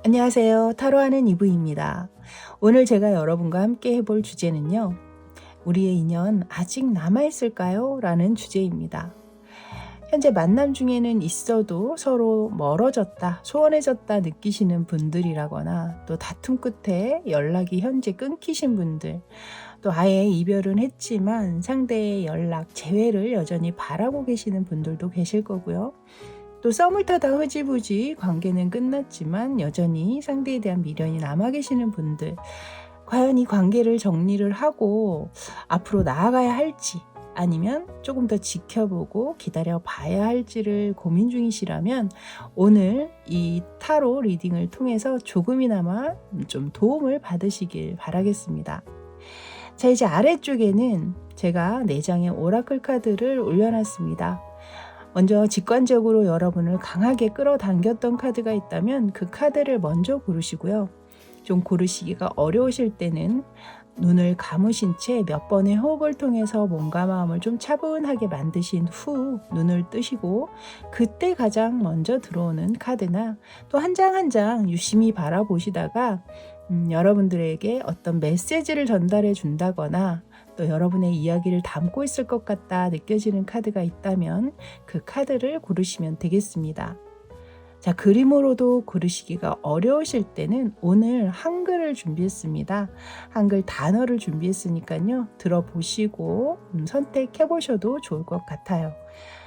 안녕하세요. 타로하는 이브입니다. 오늘 제가 여러분과 함께 해볼 주제는요. 우리의 인연 아직 남아있을까요? 라는 주제입니다. 현재 만남 중에는 있어도 서로 멀어졌다, 소원해졌다 느끼시는 분들이라거나 또 다툼 끝에 연락이 현재 끊기신 분들, 또 아예 이별은 했지만 상대의 연락, 재회를 여전히 바라고 계시는 분들도 계실 거고요. 또 썸을 타다 흐지부지 관계는 끝났지만 여전히 상대에 대한 미련이 남아 계시는 분들, 과연 이 관계를 정리를 하고 앞으로 나아가야 할지 아니면 조금 더 지켜보고 기다려 봐야 할지를 고민 중이시라면 오늘 이 타로 리딩을 통해서 조금이나마 좀 도움을 받으시길 바라겠습니다. 자, 이제 아래쪽에는 제가 4장의 오라클 카드를 올려놨습니다. 먼저 직관적으로 여러분을 강하게 끌어당겼던 카드가 있다면 그 카드를 먼저 고르시고요. 좀 고르시기가 어려우실 때는 눈을 감으신 채 몇 번의 호흡을 통해서 몸과 마음을 좀 차분하게 만드신 후 눈을 뜨시고 그때 가장 먼저 들어오는 카드나 또 한 장 한 장 유심히 바라보시다가 여러분들에게 어떤 메시지를 전달해 준다거나 또 여러분의 이야기를 담고 있을 것 같다 느껴지는 카드가 있다면 그 카드를 고르시면 되겠습니다. 자, 그림으로도 고르시기가 어려우실 때는 오늘 한글을 준비했습니다. 한글 단어를 준비했으니까요. 들어보시고 선택해 보셔도 좋을 것 같아요.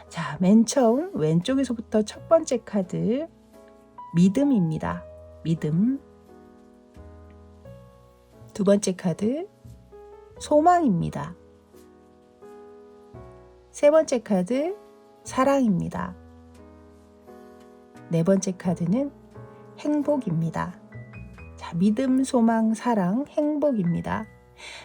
자, 맨 처음 왼쪽에서부터 첫 번째 카드 믿음입니다. 믿음. 두 번째 카드 소망입니다. 세 번째 카드 사랑입니다. 네 번째 카드는 행복입니다. 자, 믿음, 소망, 사랑, 행복입니다.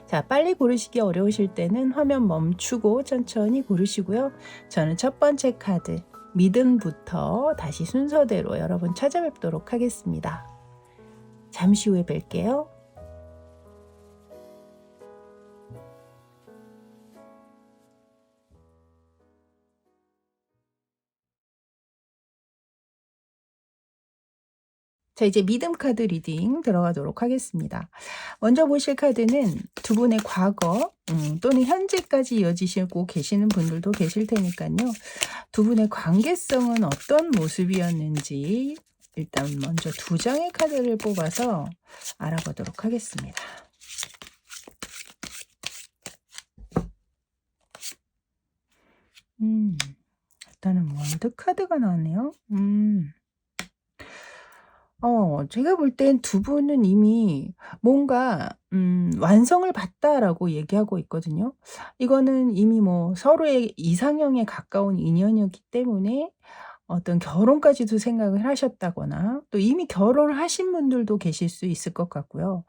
자, 빨리 고르시기 어려우실 때는 화면 멈추고 천천히 고르시고요. 저는 첫 번째 카드 믿음부터 다시 순서대로 여러분 찾아뵙도록 하겠습니다. 잠시 후에 뵐게요. 자, 이제 믿음 카드 리딩 들어가도록 하겠습니다. 먼저 보실 카드는 두 분의 과거 또는 현재까지 이어지시고 계시는 분들도 계실 테니까요. 두 분의 관계성은 어떤 모습이었는지 일단 먼저 두 장의 카드를 뽑아서 알아보도록 하겠습니다. 일단은 월드 카드가 나왔네요. 제가 볼 땐 두 분은 이미 뭔가 완성을 봤다라고 얘기하고 있거든요. 이거는 이미 뭐 서로의 이상형에 가까운 인연이었기 때문에 어떤 결혼까지도 생각을 하셨다거나 또 이미 결혼을 하신 분들도 계실 수 있을 것 같고요.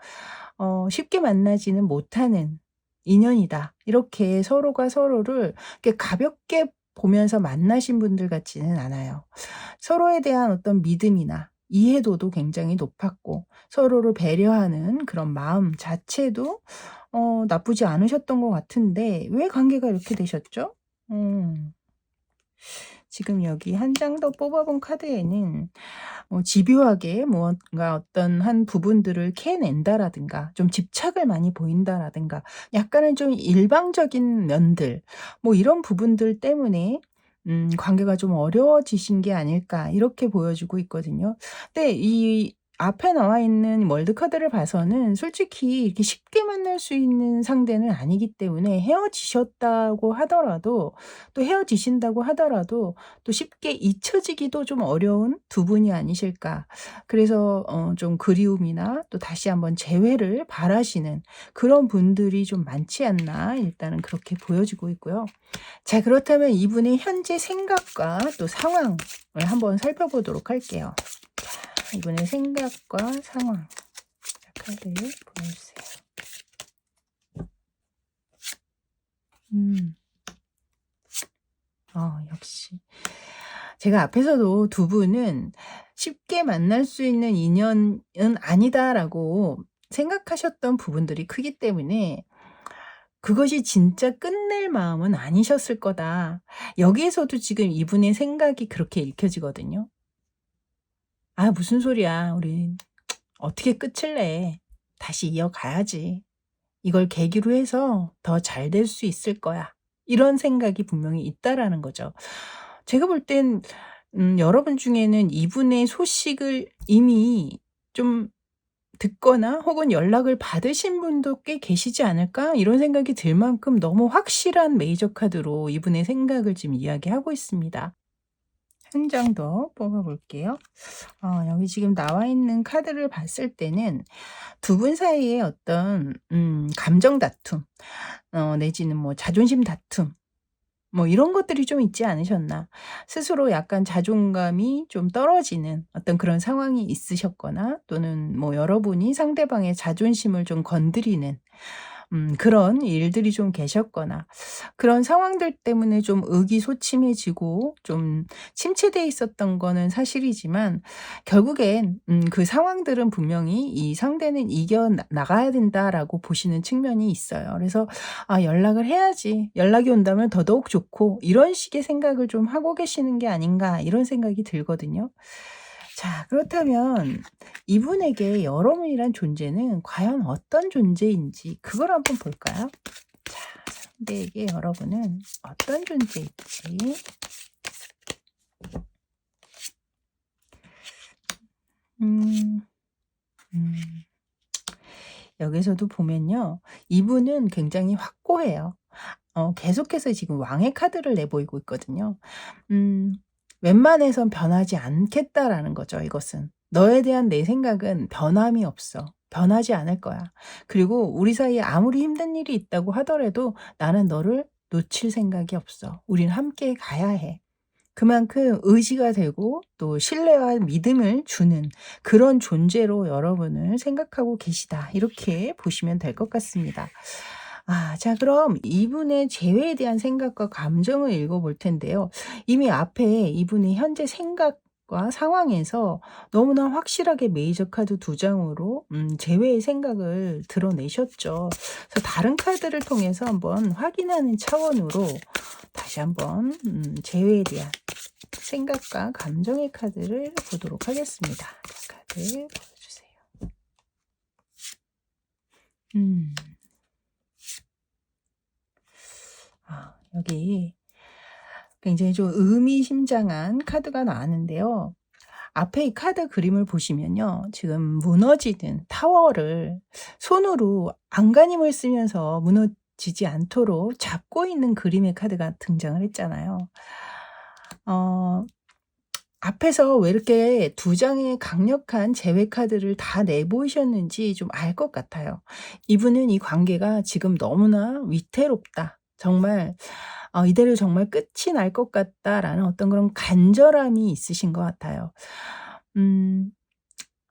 쉽게 만나지는 못하는 인연이다. 이렇게 서로가 서로를 이렇게 가볍게 보면서 만나신 분들 같지는 않아요. 서로에 대한 어떤 믿음이나 이해도도 굉장히 높았고 서로를 배려하는 그런 마음 자체도 나쁘지 않으셨던 것 같은데 왜 관계가 이렇게 되셨죠? 지금 여기 한 장 더 뽑아본 카드에는 집요하게 뭔가 어떤 한 부분들을 캐낸다라든가 좀 집착을 많이 보인다라든가 약간은 좀 일방적인 면들 뭐 이런 부분들 때문에 관계가 좀 어려워지신 게 아닐까 이렇게 보여지고 있거든요. 근데 이 앞에 나와 있는 월드 카드를 봐서는 솔직히 이렇게 쉽게 만날 수 있는 상대는 아니기 때문에 헤어지셨다고 하더라도 또 헤어지신다고 하더라도 또 쉽게 잊혀지기도 좀 어려운 두 분이 아니실까. 그래서 좀 그리움이나 또 다시 한번 재회를 바라시는 그런 분들이 좀 많지 않나 일단은 그렇게 보여지고 있고요. 자, 그렇다면 이분의 현재 생각과 또 상황을 한번 살펴보도록 할게요. 자, 이분의 생각과 상황. 자, 카드 보여주세요. 역시. 제가 앞에서도 두 분은 쉽게 만날 수 있는 인연은 아니다라고 생각하셨던 부분들이 크기 때문에 그것이 진짜 끝낼 마음은 아니셨을 거다. 여기에서도 지금 이분의 생각이 그렇게 읽혀지거든요. '아 무슨 소리야. 우리 어떻게 끝을 내. 다시 이어가야지. 이걸 계기로 해서 더 잘 될 수 있을 거야. 이런 생각이 분명히 있다라는 거죠. 제가 볼 땐 여러분 중에는 이분의 소식을 이미 좀 듣거나 혹은 연락을 받으신 분도 꽤 계시지 않을까? 이런 생각이 들 만큼 너무 확실한 메이저 카드로 이분의 생각을 지금 이야기하고 있습니다. 한 장 더 뽑아 볼게요. 여기 지금 나와 있는 카드를 봤을 때는 두 분 사이에 어떤 감정 다툼 내지는 뭐 자존심 다툼 뭐 이런 것들이 좀 있지 않으셨나. 스스로 약간 자존감이 좀 떨어지는 어떤 그런 상황이 있으셨거나 또는 뭐 여러분이 상대방의 자존심을 좀 건드리는 그런 일들이 좀 계셨거나 그런 상황들 때문에 좀 의기소침해지고 좀 침체돼 있었던 거는 사실이지만 결국엔 그 상황들은 분명히 '이 상대는 이겨 나가야 된다.'라고 보시는 측면이 있어요. 그래서 '아 연락을 해야지. 연락이 온다면 더더욱 좋고.' 이런 식의 생각을 좀 하고 계시는 게 아닌가 이런 생각이 들거든요. 자 그렇다면 이분에게 여러분이란 존재는 과연 어떤 존재인지 그걸 한번 볼까요? 자 상대에게 여러분은 어떤 존재일지. 음. 음. 여기서도 보면요. 이분은 굉장히 확고해요. 계속해서 지금 왕의 카드를 내보이고 있거든요. 음. 웬만해선 변하지 않겠다라는 거죠 이것은. 너에 대한 내 생각은 변함이 없어. 변하지 않을 거야. 그리고 우리 사이에 아무리 힘든 일이 있다고 하더라도 나는 너를 놓칠 생각이 없어. 우린 함께 가야 해. 그만큼 의지가 되고 또 신뢰와 믿음을 주는 그런 존재로 여러분을 생각하고 계시다. 이렇게 보시면 될 것 같습니다. 자 그럼 이분의 재회에 대한 생각과 감정을 읽어 볼 텐데요. 이미 앞에 이분의 현재 생각과 상황에서 너무나 확실하게 메이저 카드 두 장으로 재회의 생각을 드러내셨죠. 그래서 다른 카드를 통해서 한번 확인하는 차원으로 다시 한번 재회에 대한 생각과 감정의 카드를 보도록 하겠습니다. 카드 보여주세요. 음. 여기 굉장히 좀 의미심장한 카드가 나왔는데요. 앞에 이 카드 그림을 보시면요. 지금 무너지는 타워를 손으로 안간힘을 쓰면서 무너지지 않도록 잡고 있는 그림의 카드가 등장을 했잖아요. 앞에서 왜 이렇게 두 장의 강력한 제외 카드를 다 내보이셨는지 좀 알 것 같아요. 이분은 이 관계가 지금 너무나 위태롭다. 정말 '이대로 정말 끝이 날 것 같다.'라는 어떤 그런 간절함이 있으신 것 같아요. 음.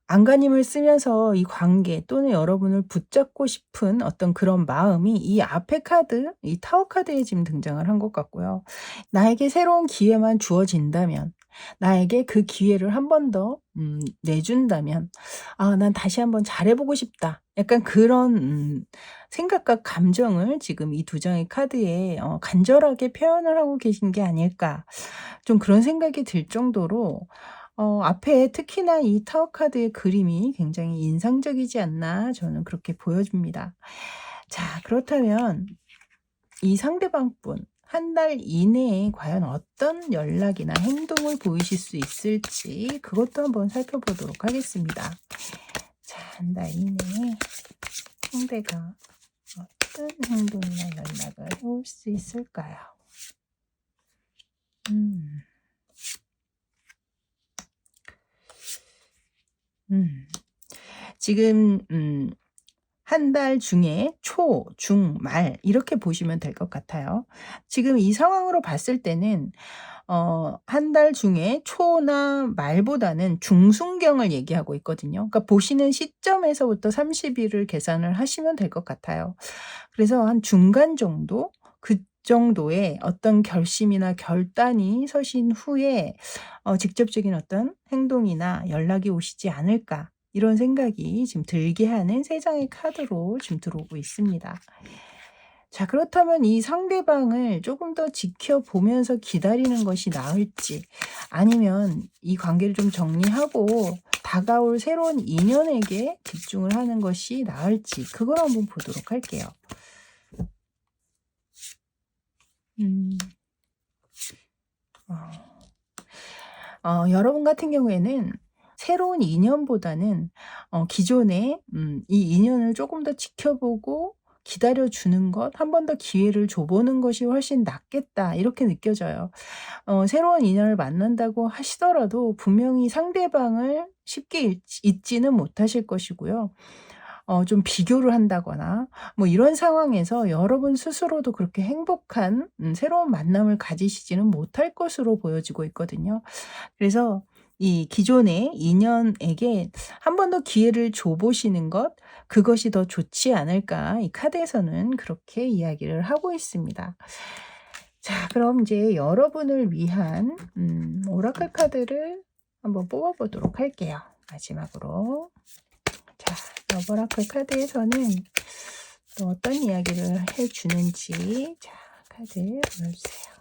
안간힘을 쓰면서 이 관계 또는 여러분을 붙잡고 싶은 어떤 그런 마음이 이 앞에 카드, 이 타워 카드에 지금 등장을 한 것 같고요. 나에게 새로운 기회만 주어진다면, 나에게 그 기회를 한 번 더 내준다면 '난 다시 한번 잘해 보고 싶다.' 약간 그런 생각과 감정을 지금 이 두 장의 카드에 간절하게 표현을 하고 계신 게 아닐까. 좀 그런 생각이 들 정도로 앞에 특히나 이 타워 카드의 그림이 굉장히 인상적이지 않나 저는 그렇게 보여집니다. 자 그렇다면 이 상대방 분 한 달 이내에 과연 어떤 연락이나 행동을 보이실 수 있을지 그것도 한번 살펴보도록 하겠습니다. 자 한 달 이내에 상대가 어떤 행동이나 연락을 해올 수 있을까요? 음. 음. 지금 한 달 중에 초, 중, 말 이렇게 보시면 될 것 같아요. 지금 이 상황으로 봤을 때는 한 달 중에 초나 말보다는 중순경을 얘기하고 있거든요. 그러니까 보시는 시점에서부터 30 일을 계산을 하시면 될 것 같아요. 그래서 한 중간 정도? 그 정도의 어떤 결심이나 결단이 서신 후에 직접적인 어떤 행동이나 연락이 오시지 않을까 이런 생각이 지금 들게 하는 세 장의 카드로 지금 들어오고 있습니다. 자 그렇다면 이 상대방을 조금 더 지켜보면서 기다리는 것이 나을지 아니면 이 관계를 좀 정리하고 다가올 새로운 인연에게 집중을 하는 것이 나을지 그걸 한번 보도록 할게요. 음. 여러분 같은 경우에는 새로운 인연보다는 기존의 이 인연을 조금 더 지켜보고 기다려 주는 것, 한 번 더 기회를 줘 보는 것이 훨씬 낫겠다 이렇게 느껴져요. 새로운 인연을 만난다고 하시더라도 분명히 상대방을 쉽게 잊지는 못하실 것이고요. 좀 비교를 한다거나 뭐 이런 상황에서 여러분 스스로도 그렇게 행복한 새로운 만남을 가지시지는 못할 것으로 보여지고 있거든요. 그래서 이 기존의 인연에게 한 번 더 기회를 줘 보시는 것, 그것이 더 좋지 않을까 이 카드에서는 그렇게 이야기를 하고 있습니다. 자, 그럼 이제 여러분을 위한 오라클 카드를 한번 뽑아 보도록 할게요. 마지막으로. 자, 오라클 카드에서는 또 어떤 이야기를 해 주는지, 자, 카드 보여주세요.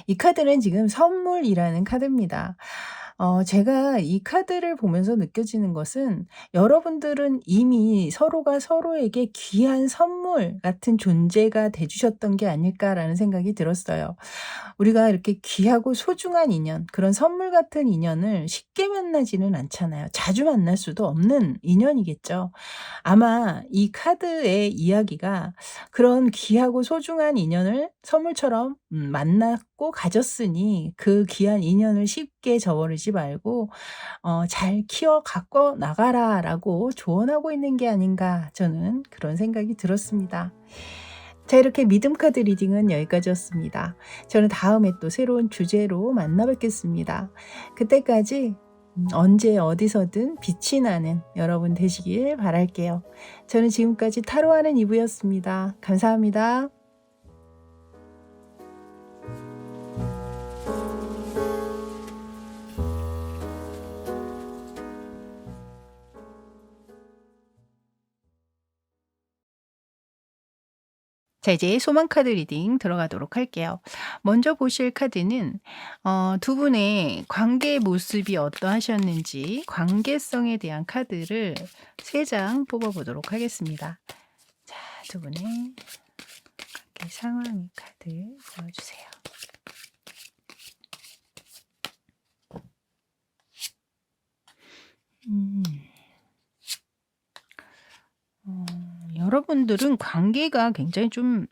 이 카드는 지금 선물이라는 카드입니다. 제가 이 카드를 보면서 느껴지는 것은 여러분들은 이미 서로가 서로에게 귀한 선물 같은 존재가 돼 주셨던 게 아닐까라는 생각이 들었어요. 우리가 이렇게 귀하고 소중한 인연, 그런 선물 같은 인연을 쉽게 만나지는 않잖아요. 자주 만날 수도 없는 인연이겠죠. 아마 이 카드의 이야기가 그런 귀하고 소중한 인연을 선물처럼 만났고 가졌으니 그 귀한 인연을 쉽게 저버리지 말고 잘 키워 갖고 나가라라고 조언하고 있는 게 아닌가, 저는 그런 생각이 들었습니다. 자, 이렇게 믿음 카드 리딩은 여기까지였습니다. 저는 다음에 또 새로운 주제로 만나 뵙겠습니다. 그때까지 언제 어디서든 빛이 나는 여러분 되시길 바랄게요. 저는 지금까지 타로하는 이브였습니다. 감사합니다. 자, 이제 소망 카드 리딩 들어가도록 할게요. 먼저 보실 카드는 두 분의 관계 모습이 어떠하셨는지 관계성에 대한 카드를 3장 뽑아 보도록 하겠습니다. 자, 두 분의 관계 상황의 카드 보여 주세요. 여러분들은 관계가 굉장히 좀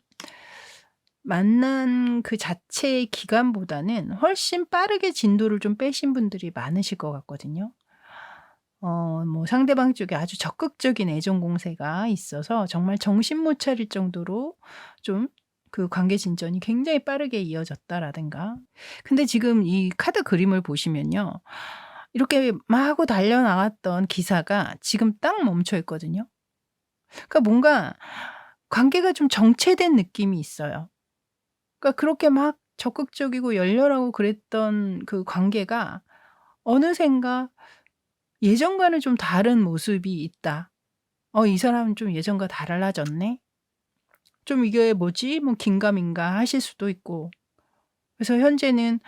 만난 그 자체의 기간보다는 훨씬 빠르게 진도를 좀 빼신 분들이 많으실 것 같거든요. 뭐 상대방 쪽에 아주 적극적인 애정 공세가 있어서 정말 정신 못 차릴 정도로 좀 그 관계 진전이 굉장히 빠르게 이어졌다라든가. 근데 지금 이 카드 그림을 보시면요. 이렇게 마구 달려나갔던 기사가 지금 딱 멈춰 있거든요. 그러니까 뭔가 관계가 좀 정체된 느낌이 있어요. 그러니까 그렇게 막 적극적이고 열렬하고 그랬던 그 관계가 어느샌가 예전과는 좀 다른 모습이 있다. 이 사람은 좀 예전과 달라졌네? 좀 이게 뭐지? 뭐 긴가민가 하실 수도 있고. 그래서 현재는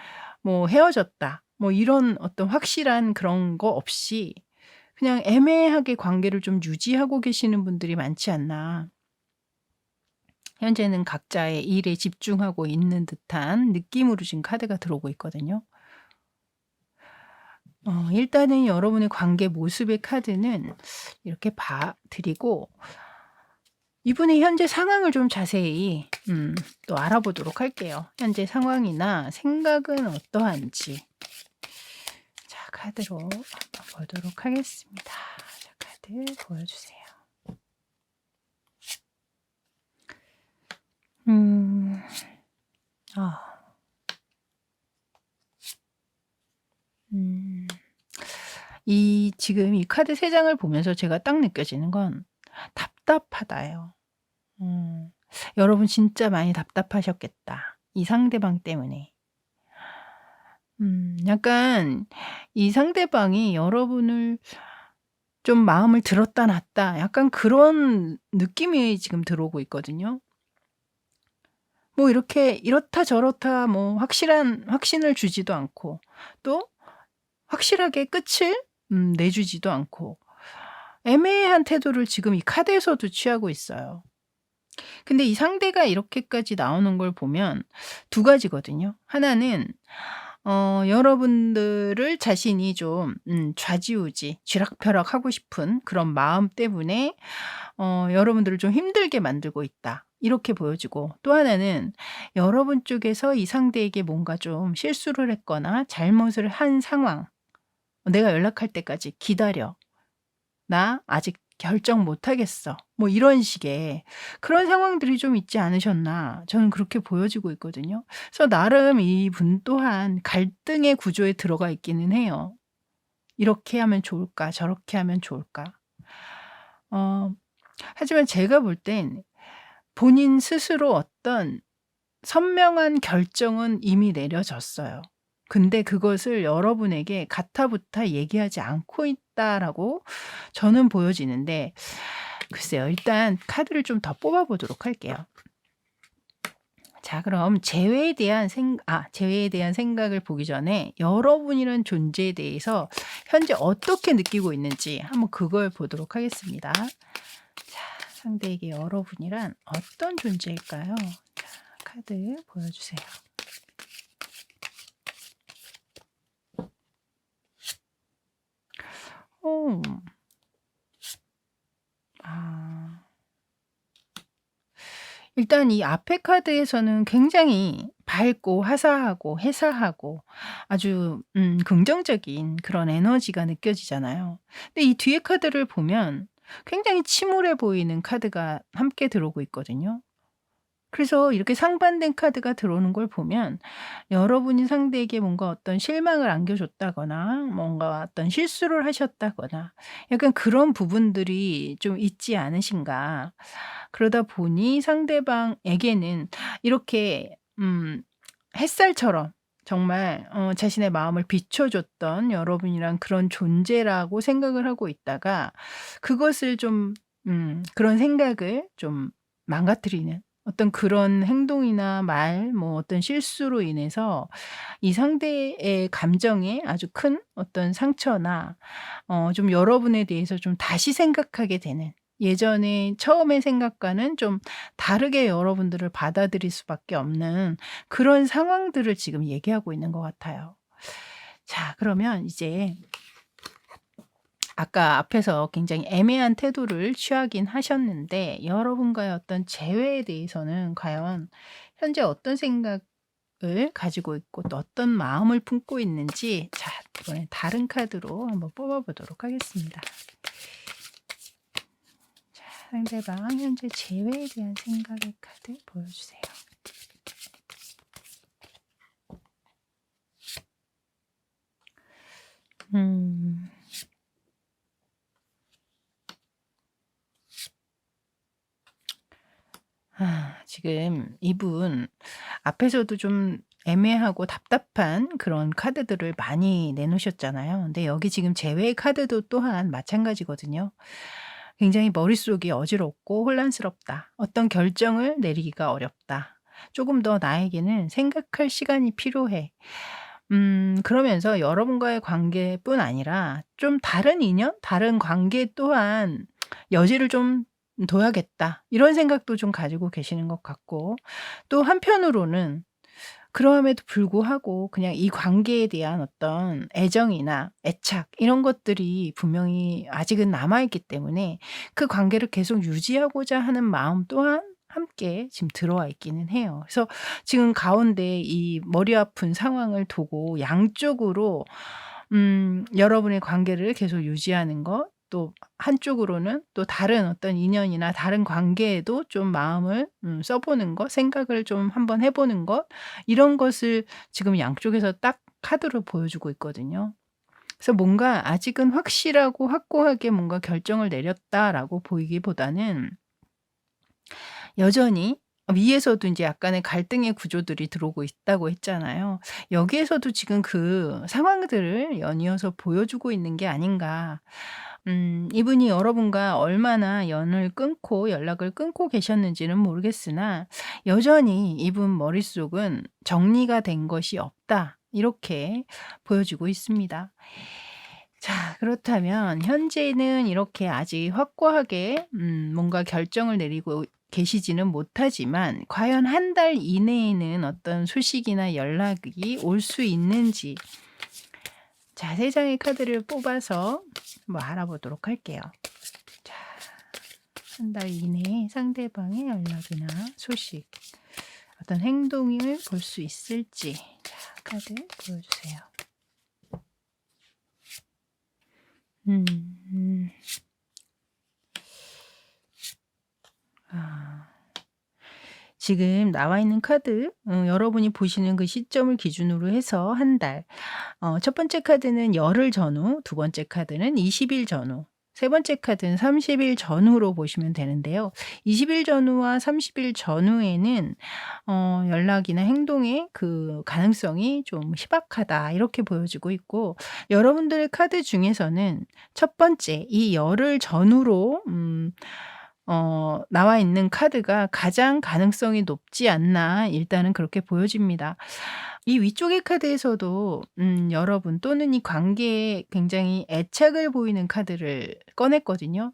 뭐 헤어졌다. 뭐 이런 어떤 확실한 그런 거 없이 그냥 애매하게 관계를 좀 유지하고 계시는 분들이 많지 않나. 현재는 각자의 일에 집중하고 있는 듯한 느낌으로 지금 카드가 들어오고 있거든요. 일단은 여러분의 관계 모습의 카드는 이렇게 봐 드리고 이분의 현재 상황을 좀 자세히 또 알아보도록 할게요. 현재 상황이나 생각은 어떠한지. 자, 카드로 한번 보도록 하겠습니다. 자, 카드 보여주세요. 지금 이 카드 3장을 보면서 제가 딱 느껴지는 건 답답하다예요. 여러분 진짜 많이 답답하셨겠다. 이 상대방 때문에. 약간 이 상대방이 여러분을 좀 마음을 들었다 놨다 약간 그런 느낌이 지금 들어오고 있거든요. 뭐 이렇게 이렇다 저렇다 뭐 확실한 확신을 주지도 않고 또 확실하게 끝을 내주지도 않고 애매한 태도를 지금 이 카드에서도 취하고 있어요. 근데 이 상대가 이렇게까지 나오는 걸 보면 두 가지거든요. 하나는 여러분들을 자신이 좀 좌지우지 쥐락펴락하고 싶은 그런 마음 때문에 여러분들을 좀 힘들게 만들고 있다. 이렇게 보여지고 또 하나는 여러분 쪽에서 이 상대에게 뭔가 좀 실수를 했거나 잘못을 한 상황. "내가 연락할 때까지 기다려. 나 아직 결정 못 하겠어." 뭐 이런 식의 그런 상황들이 좀 있지 않으셨나 저는 그렇게 보여지고 있거든요. 그래서 나름 이분 또한 갈등의 구조에 들어가 있기는 해요. '이렇게 하면 좋을까? 저렇게 하면 좋을까?' 어 하지만 제가 볼 땐 본인 스스로 어떤 선명한 결정은 이미 내려졌어요. 근데 그것을 여러분에게 가타부타 얘기하지 않고 있다라고 저는 보여지는데 글쎄요. 일단 카드를 좀 더 뽑아 보도록 할게요. 자 그럼 재회에 대한 생각을 보기 전에 여러분이란 존재에 대해서 현재 어떻게 느끼고 있는지 한번 그걸 보도록 하겠습니다. 자 상대에게 여러분이란 어떤 존재일까요? 자 카드 보여주세요. 어. 아. 일단 이 앞에 카드에서는 굉장히 밝고 화사하고 해사하고 아주 긍정적인 그런 에너지가 느껴지잖아요. 근데 이 뒤에 카드를 보면 굉장히 침울해 보이는 카드가 함께 들어오고 있거든요. 그래서 이렇게 상반된 카드가 들어오는 걸 보면 여러분이 상대에게 뭔가 어떤 실망을 안겨줬다거나 뭔가 어떤 실수를 하셨다거나 약간 그런 부분들이 좀 있지 않으신가. 그러다 보니 상대방에게는 이렇게 햇살처럼 정말 자신의 마음을 비춰줬던 여러분이란 그런 존재라고 생각을 하고 있다가 그것을 좀 그런 생각을 좀 망가뜨리는 어떤 그런 행동이나 말 뭐 어떤 실수로 인해서 이 상대의 감정에 아주 큰 어떤 상처나 좀 여러분에 대해서 좀 다시 생각하게 되는 예전에 처음의 생각과는 좀 다르게 여러분들을 받아들일 수밖에 없는 그런 상황들을 지금 얘기하고 있는 것 같아요. 자 그러면 이제 아까 앞에서 굉장히 애매한 태도를 취하긴 하셨는데 여러분과의 어떤 재회에 대해서는 과연 현재 어떤 생각을 가지고 있고 또 어떤 마음을 품고 있는지 자 이번엔 다른 카드로 한번 뽑아 보도록 하겠습니다. 자 상대방 현재 재회에 대한 생각의 카드 보여주세요. 음. 지금 이분 앞에서도 좀 애매하고 답답한 그런 카드들을 많이 내놓으셨잖아요. 근데 여기 지금 제외 카드도 또한 마찬가지거든요. 굉장히 머릿속이 어지럽고 혼란스럽다. 어떤 결정을 내리기가 어렵다. 조금 더 나에게는 생각할 시간이 필요해. 그러면서 여러분과의 관계뿐 아니라 좀 다른 인연, 다른 관계 또한 여지를 좀 둬야겠다. 이런 생각도 좀 가지고 계시는 것 같고 또 한편으로는 그럼에도 불구하고 그냥 이 관계에 대한 어떤 애정이나 애착 이런 것들이 분명히 아직은 남아 있기 때문에 그 관계를 계속 유지하고자 하는 마음 또한 함께 지금 들어와 있기는 해요. 그래서 지금 가운데 이 머리 아픈 상황을 두고 양쪽으로 여러분의 관계를 계속 유지하는 것 또 한쪽으로는 또 다른 어떤 인연이나 다른 관계에도 좀 마음을 써 보는 것, 생각을 좀 한번 해 보는 것 이런 것을 지금 양쪽에서 딱 카드로 보여주고 있거든요. 그래서 뭔가 아직은 확실하고 확고하게 뭔가 결정을 내렸다라고 보이기보다는 여전히 위에서도 인제 약간의 갈등의 구조들이 들어오고 있다고 했잖아요. 여기에서도 지금 그 상황들을 연이어서 보여주고 있는 게 아닌가. 이분이 여러분과 얼마나 연을 끊고 연락을 끊고 계셨는지는 모르겠으나 여전히 이분 머릿속은 '정리가 된 것이 없다.' 이렇게 보여지고 있습니다. 자, 그렇다면 현재는 이렇게 아직 확고하게 뭔가 결정을 내리고 계시지는 못하지만 과연 한 달 이내에는 어떤 소식이나 연락이 올 수 있는지, 자, 3 장의 카드를 뽑아서 알아보도록 할게요. 자, 한 달 이내에 상대방의 연락이나 소식, 어떤 행동을 볼 수 있을지. 자, 카드 보여 주세요. 지금 나와 있는 카드, 여러분이 보시는 그 시점을 기준으로 해서 한 달. 첫 번째 카드는 열흘 전후, 두 번째 카드는 20일 전후, 세 번째 카드는 30일 전후로 보시면 되는데요. 20일 전후와 30일 전후에는 연락이나 행동의 그 가능성이 좀 희박하다 이렇게 보여지고 있고, 여러분들의 카드 중에서는 첫 번째 이 열흘 전후로 나와 있는 카드가 가장 가능성이 높지 않나, 일단은 그렇게 보여집니다. 이 위쪽의 카드에서도 여러분 또는 이 관계에 굉장히 애착을 보이는 카드를 꺼냈거든요.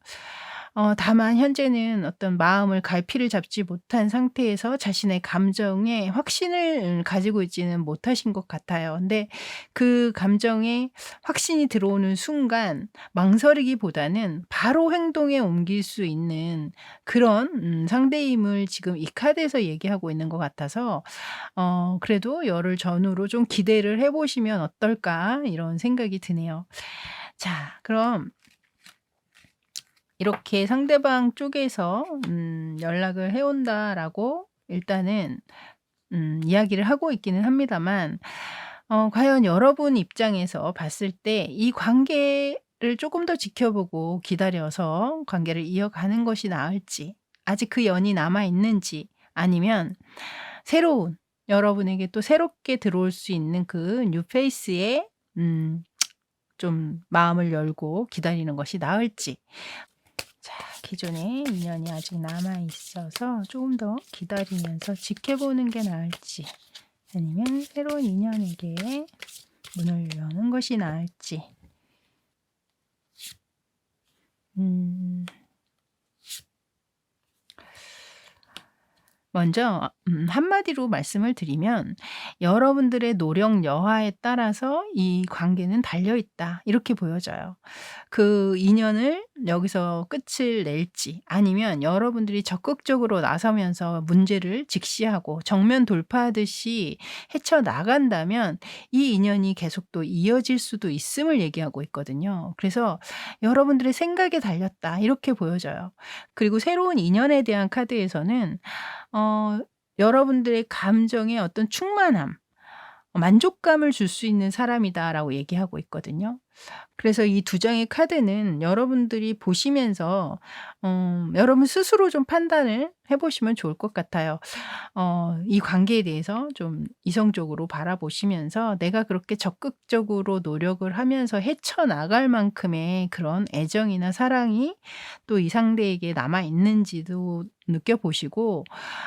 다만 현재는 어떤 마음을 갈피를 잡지 못한 상태에서 자신의 감정에 확신을 가지고 있지는 못하신 것 같아요. 근데 그 감정에 확신이 들어오는 순간 망설이기보다는 바로 행동에 옮길 수 있는 그런 상대임을 지금 이 카드에서 얘기하고 있는 것 같아서 그래도 열흘 전후로 좀 기대를 해 보시면 어떨까, 이런 생각이 드네요. 자, 그럼 이렇게 상대방 쪽에서 연락을 해 온다라고 일단은 이야기를 하고 있기는 합니다만, 과연 여러분 입장에서 봤을 때 이 관계를 조금 더 지켜보고 기다려서 관계를 이어가는 것이 나을지, 아직 그 연이 남아 있는지, 아니면 새로운, 여러분에게 또 새롭게 들어올 수 있는 그 뉴 페이스에 좀 마음을 열고 기다리는 것이 나을지. 자, 기존의 인연이 아직 남아 있어서 조금 더 기다리면서 지켜보는 게 나을지, 아니면 새로운 인연에게 문을 여는 것이 나을지. 먼저 한마디로 말씀을 드리면 여러분들의 노력 여하에 따라서 이 관계는 달려 있다, 이렇게 보여져요. 그 인연을 여기서 끝을 낼지, 아니면 여러분들이 적극적으로 나서면서 문제를 직시하고 정면 돌파하듯이 헤쳐나간다면 이 인연이 계속 또 이어질 수도 있음을 얘기하고 있거든요. 그래서 여러분들의 생각에 달렸다, 이렇게 보여져요. 그리고 새로운 인연에 대한 카드에서는 여러분들의 감정에 어떤 충만함, 만족감을 줄 수 있는 사람이다라고 얘기하고 있거든요. 그래서 이 두 장의 카드는 여러분들이 보시면서 여러분 스스로 좀 판단을 해 보시면 좋을 것 같아요. 이 관계에 대해서 좀 이성적으로 바라보시면서 내가 그렇게 적극적으로 노력을 하면서 헤쳐나갈 만큼의 그런 애정이나 사랑이 또 이 상대에게 남아 있는지도 느껴보시고,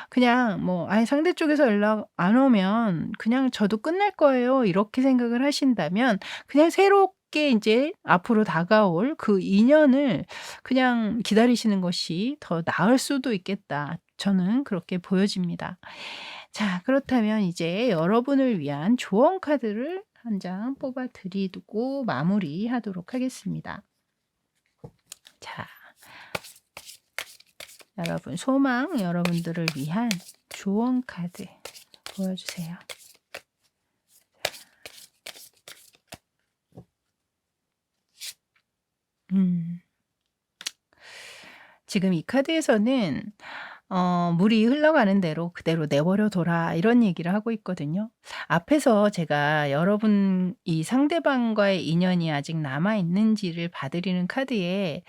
그냥 뭐 '아이 상대 쪽에서 연락 안 오면 그냥 저도 끝날 거예요.' 이렇게 생각을 하신다면 그냥 새롭게 인제 앞으로 다가올 그 인연을 그냥 기다리시는 것이 더 나을 수도 있겠다, 저는 그렇게 보여집니다. 자, 그렇다면 이제 여러분을 위한 조언 카드를 한 장 뽑아 드리고 마무리하도록 하겠습니다. 자, 여러분 소망, 여러분들을 위한 조언 카드 보여 주세요. 지금 이 카드에서는 "물이 흘러가는 대로 그대로 내버려 둬라." 이런 얘기를 하고 있거든요. 앞에서 제가 여러분 이 상대방과의 인연이 아직 남아 있는지를 봐 드리는 카드에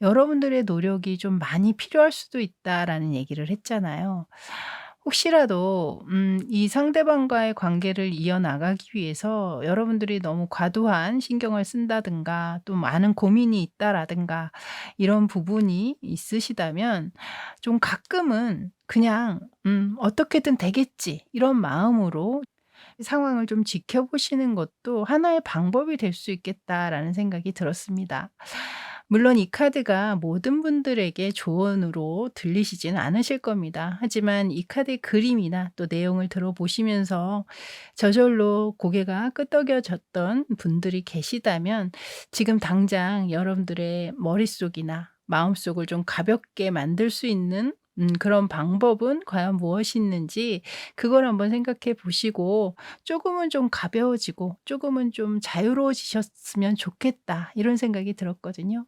"여러분들의 노력이 좀 많이 필요할 수도 있다."라는 얘기를 했잖아요. 혹시라도 이 상대방과의 관계를 이어나가기 위해서 여러분들이 너무 과도한 신경을 쓴다든가 또 많은 고민이 있다라든가 이런 부분이 있으시다면 좀 가끔은 그냥 '어떻게든 되겠지.' 이런 마음으로 상황을 좀 지켜보시는 것도 하나의 방법이 될 수 있겠다라는 생각이 들었습니다. 물론 이 카드가 모든 분들에게 조언으로 들리시지는 않으실 겁니다. 하지만 이 카드의 그림이나 또 내용을 들어보시면서 저절로 고개가 끄덕여졌던 분들이 계시다면 지금 당장 여러분들의 머릿속이나 마음속을 좀 가볍게 만들 수 있는 그런 방법은 과연 무엇이 있는지 그걸 한번 생각해 보시고 '조금은 좀 가벼워지고 조금은 좀 자유로워지셨으면 좋겠다.' 이런 생각이 들었거든요.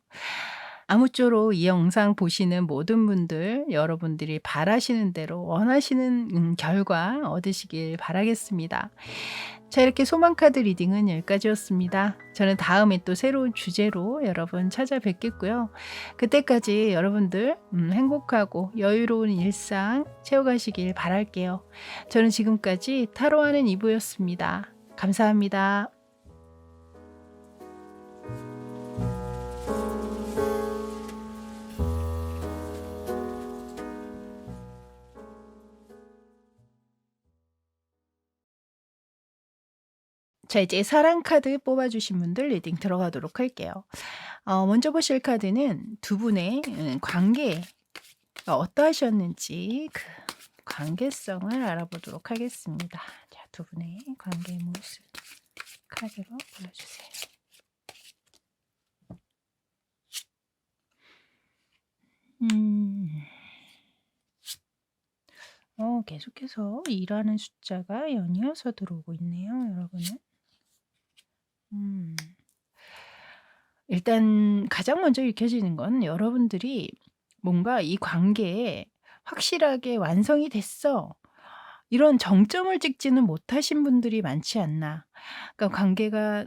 아무쪼록 이 영상 보시는 모든 분들 여러분들이 바라시는 대로 원하시는 결과 얻으시길 바라겠습니다. 자, 이렇게 소망 카드 리딩은 여기까지였습니다. 저는 다음에 또 새로운 주제로 여러분 찾아뵙겠고요. 그때까지 여러분들 행복하고 여유로운 일상 채워가시길 바랄게요. 저는 지금까지 타로하는 이브였습니다. 감사합니다. 자, 이제 사랑 카드 뽑아주신 분들 리딩 들어가도록 할게요. 먼저 보실 카드는 두 분의 관계가 어떠하셨는지 그 관계성을 알아보도록 하겠습니다. 자, 두 분의 관계 모습 카드로 보여주세요. 음. 계속해서 일하는 숫자가 연이어서 들어오고 있네요, 여러분은. 음. 일단 가장 먼저 읽혀지는 건 여러분들이 뭔가 이 관계에 확실하게 '완성이 됐어.' 이런 정점을 찍지는 못하신 분들이 많지 않나. 그러니까 관계가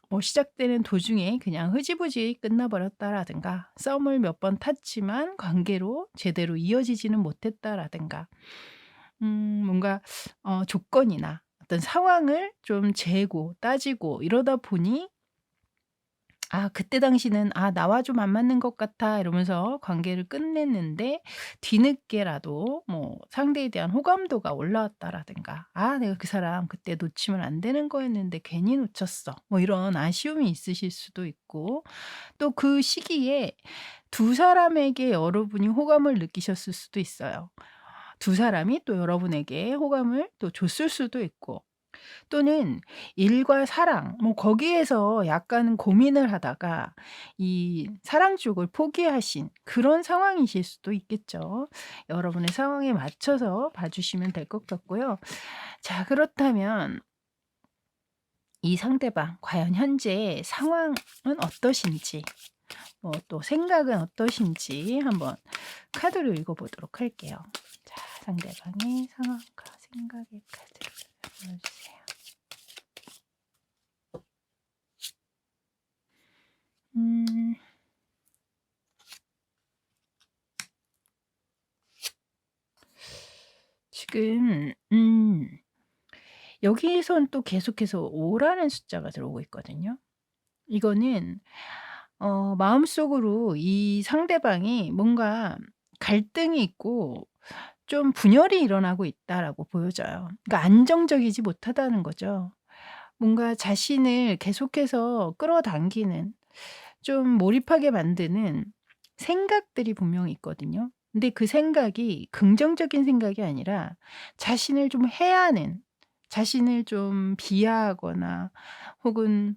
뭐 시작되는 도중에 그냥 흐지부지 끝나 버렸다라든가 썸을 몇 번 탔지만 관계로 제대로 이어지지는 못했다라든가 뭔가 조건이나 어떤 상황을 좀 재고 따지고 이러다 보니 그때 당시는 '아 나와 좀 안 맞는 것 같아.' 이러면서 관계를 끝냈는데 뒤늦게라도 뭐 상대에 대한 호감도가 올라왔다라든가 '아 내가 그 사람 그때 놓치면 안 되는 거였는데 괜히 놓쳤어.' 뭐 이런 아쉬움이 있으실 수도 있고 또 그 시기에 두 사람에게 여러분이 호감을 느끼셨을 수도 있어요. 두 사람이 또 여러분에게 호감을 또 줬을 수도 있고 또는 일과 사랑 뭐 거기에서 약간 고민을 하다가 이 사랑 쪽을 포기하신 그런 상황이실 수도 있겠죠. 여러분의 상황에 맞춰서 봐 주시면 될 것 같고요. 자, 그렇다면 이 상대방 과연 현재 상황은 어떠신지 뭐 또 생각은 어떠신지 한번 카드를 읽어 보도록 할게요. 자, 상대방의 상황과 생각의 카드를 보여 주세요. 음. 지금 여기에선 또 계속해서 5 라는 숫자가 들어오고 있거든요. 이거는 마음속으로 이 상대방이 뭔가 갈등이 있고 좀 분열이 일어나고 있다라고 보여져요. 그러니까 안정적이지 못하다는 거죠. 뭔가 자신을 계속해서 끌어당기는 좀 몰입하게 만드는 생각들이 분명히 있거든요. 근데 그 생각이 긍정적인 생각이 아니라 자신을 좀 해하는, 자신을 좀 비하하거나 혹은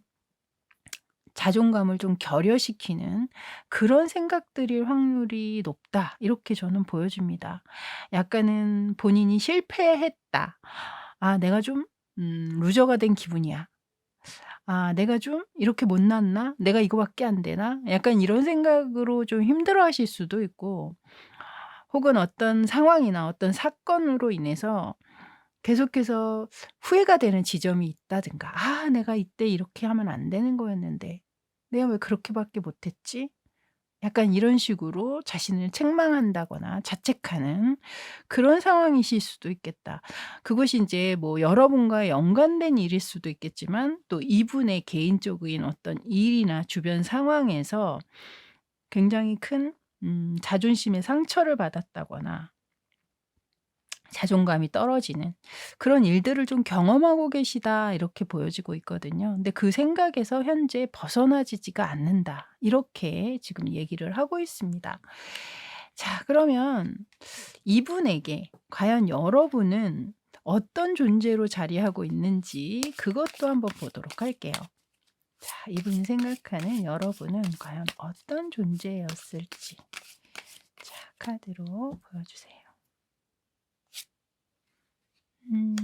자존감을 좀 결여시키는 그런 생각들일 확률이 높다. 이렇게 저는 보여집니다. 약간은 본인이 실패했다. '내가 좀 루저가 된 기분이야. 내가 좀 이렇게 못났나? 내가 이거밖에 안 되나?' 약간 이런 생각으로 좀 힘들어하실 수도 있고 혹은 어떤 상황이나 어떤 사건으로 인해서 계속해서 후회가 되는 지점이 있다든가 '아 내가 이때 이렇게 하면 안 되는 거였는데 내가 왜 그렇게밖에 못했지?' 약간 이런 식으로 자신을 책망한다거나 자책하는 그런 상황이실 수도 있겠다. 그것이 인제 뭐 여러분과 연관된 일일 수도 있겠지만 또 이분의 개인적인 어떤 일이나 주변 상황에서 굉장히 큰 자존심의 상처를 받았다거나 자존감이 떨어지는 그런 일들을 좀 경험하고 계시다 이렇게 보여지고 있거든요. 근데 그 생각에서 현재 벗어나지지가 않는다. 이렇게 지금 얘기를 하고 있습니다. 자, 그러면 이분에게 과연 여러분은 어떤 존재로 자리하고 있는지 그것도 한번 보도록 할게요. 자, 이분이 생각하는 여러분은 과연 어떤 존재였을지. 자, 카드로 보여주세요. 음.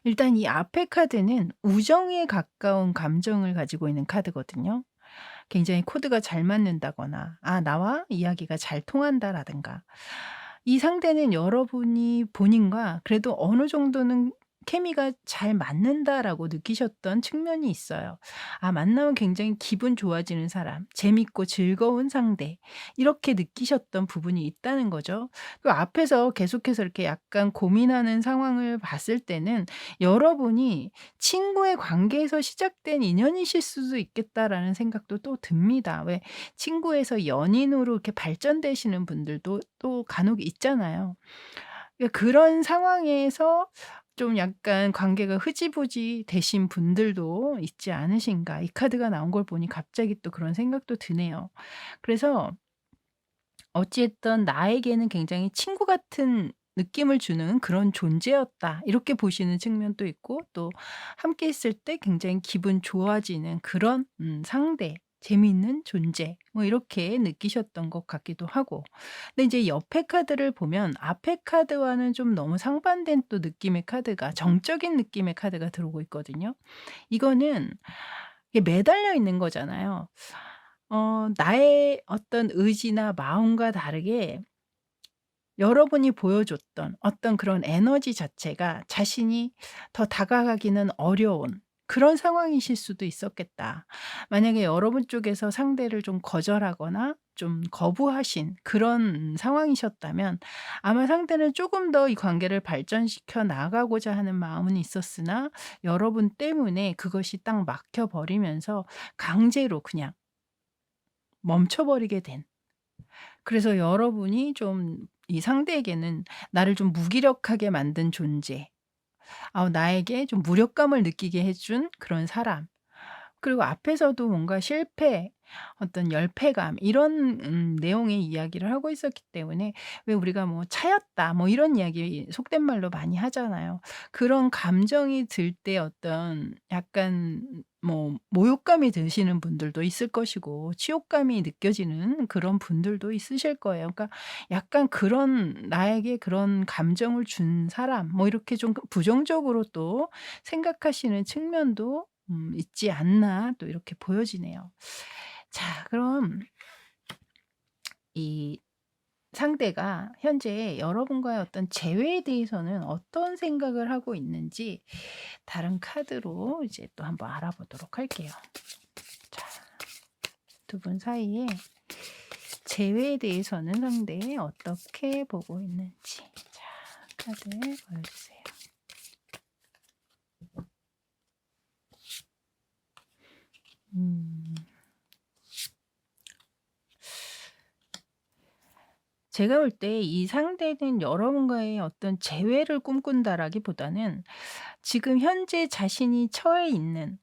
일단 이 앞의 카드는 우정에 가까운 감정을 가지고 있는 카드거든요. 굉장히 코드가 잘 맞는다거나 '아 나와 이야기가 잘 통한다.'라든가 이 상대는 여러분이 본인과 그래도 어느 정도는 '케미가 잘 맞는다.'라고 느끼셨던 측면이 있어요. 아 만나면 굉장히 기분 좋아지는 사람, 재밌고 즐거운 상대 이렇게 느끼셨던 부분이 있다는 거죠. 그 앞에서 계속해서 이렇게 약간 고민하는 상황을 봤을 때는 여러분이 '친구의 관계에서 시작된 인연이실 수도 있겠다.'라는 생각도 또 듭니다. 왜 친구에서 연인으로 이렇게 발전되시는 분들도 또 간혹 있잖아요. 그런 상황에서 좀 약간 관계가 흐지부지 되신 분들도 있지 않으신가. 이 카드가 나온 걸 보니 갑자기 또 그런 생각도 드네요. 그래서 어찌했든 '나에게는 굉장히 친구 같은 느낌을 주는 그런 존재였다.' 이렇게 보시는 측면도 있고 또 함께 있을 때 굉장히 기분 좋아지는 그런 상대, 재미있는 존재 뭐 이렇게 느끼셨던 것 같기도 하고. 근데 이제 옆에 카드를 보면 앞에 카드와는 좀 너무 상반된 또 느낌의 카드가 정적인 느낌의 카드가 들어오고 있거든요. 이거는 이게 매달려 있는 거잖아요. 나의 어떤 의지나 마음과 다르게 여러분이 보여줬던 어떤 그런 에너지 자체가 자신이 더 다가가기는 어려운 그런 상황이실 수도 있었겠다. 만약에 여러분 쪽에서 상대를 좀 거절하거나 좀 거부하신 그런 상황이셨다면 아마 상대는 조금 더 이 관계를 발전시켜 나가고자 하는 마음은 있었으나 여러분 때문에 그것이 딱 막혀 버리면서 강제로 그냥 멈춰 버리게 된 그래서 여러분이 좀 이 상대에게는 나를 좀 무기력하게 만든 존재, 나에게 좀 무력감을 느끼게 해준 그런 사람, 그리고 앞에서도 뭔가 실패, 어떤 열패감 이런 내용의 이야기를 하고 있었기 때문에 왜 우리가 뭐 "차였다." 뭐 이런 이야기 속된 말로 많이 하잖아요. 그런 감정이 들 때 어떤 약간 뭐 모욕감이 드시는 분들도 있을 것이고 치욕감이 느껴지는 그런 분들도 있으실 거예요. 그러니까 약간 그런 '나에게 그런 감정을 준 사람.' 뭐 이렇게 좀 부정적으로 또 생각하시는 측면도 있지 않나 또 이렇게 보여지네요. 자, 그럼 이 상대가 현재 여러분과의 어떤 재회에 대해서는 어떤 생각을 하고 있는지 다른 카드로 이제 또 한번 알아보도록 할게요. 자, 두 분 사이에 재회에 대해서는 상대 어떻게 보고 있는지. 자, 카드 보여주세요. 음. 제가 볼 때 이 상대는 여러분과의 어떤 재회를 꿈꾼다라기보다는 지금 현재 자신이 처해 있는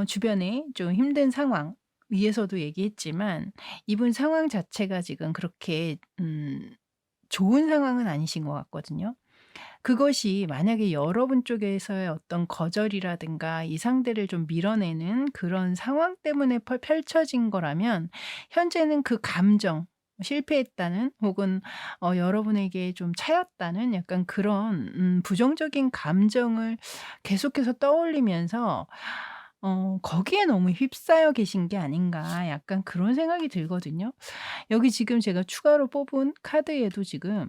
주변에 좀 힘든 상황 위에서도 얘기했지만 이분 상황 자체가 지금 그렇게 좋은 상황은 아니신 것 같거든요. 그것이 만약에 여러분 쪽에서의 어떤 거절이라든가 이 상대를 좀 밀어내는 그런 상황 때문에 펼쳐진 거라면 현재는 그 감정 실패했다는 혹은 여러분에게 좀 차였다는 약간 그런 부정적인 감정을 계속해서 떠올리면서 거기에 너무 휩싸여 계신 게 아닌가 약간 그런 생각이 들거든요. 여기 지금 제가 추가로 뽑은 카드에도 지금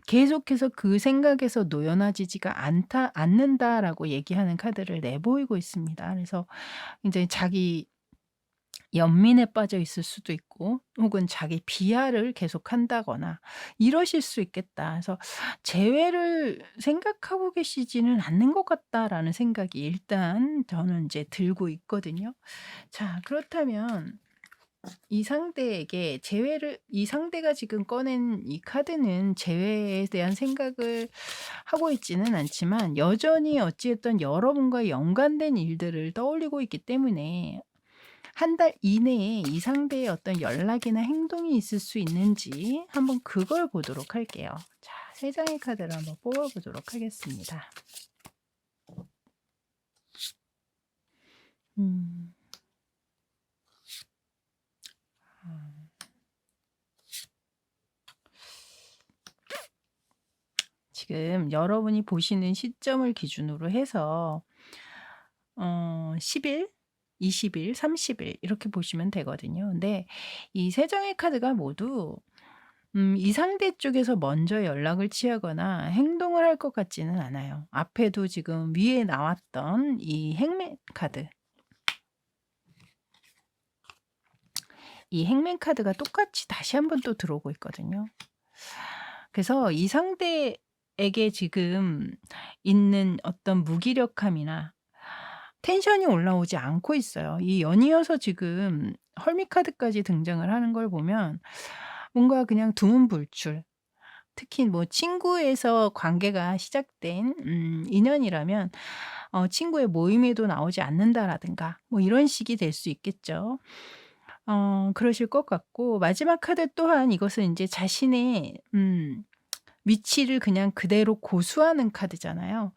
계속해서 그 생각에서 놓여나지지가 않는다라고 얘기하는 카드를 내보이고 있습니다. 그래서 이제 자기 연민에 빠져 있을 수도 있고 혹은 자기 비하를 계속한다거나 이러실 수 있겠다. 그래서 '재회를 생각하고 계시지는 않는 것 같다.'라는 생각이 일단 저는 이제 들고 있거든요. 자, 그렇다면 이 상대가 지금 꺼낸 이 카드는 재회에 대한 생각을 하고 있지는 않지만 여전히 어찌됐든 여러분과 연관된 일들을 떠올리고 있기 때문에 한 달 이내에 이 상대의 어떤 연락이나 행동이 있을 수 있는지 한번 그걸 보도록 할게요. 자, 3 장의 카드를 한번 뽑아 보도록 하겠습니다. 음. 아. 지금 여러분이 보시는 시점을 기준으로 해서 10 일, 20 일, 30일 이렇게 보시면 되거든요. 근데 이 3 장의 카드가 모두 이 상대 쪽에서 먼저 연락을 취하거나 행동을 할 것 같지는 않아요. 앞에도 지금 위에 나왔던 이 행맨 카드, 이 행맨 카드가 똑같이 다시 한번 또 들어오고 있거든요. 그래서 이 상대에게 지금 있는 어떤 무기력함이나 텐션이 올라오지 않고 있어요. 이 연이어서 지금 헐밋 카드까지 등장을 하는 걸 보면 뭔가 그냥 두문불출, 특히 뭐 친구에서 관계가 시작된 인연이라면 친구의 모임에도 나오지 않는다라든가 뭐 이런 식이 될 수 있겠죠. 그러실 것 같고, 마지막 카드 또한 이것은 인제 자신의 위치를 그냥 그대로 고수하는 카드잖아요.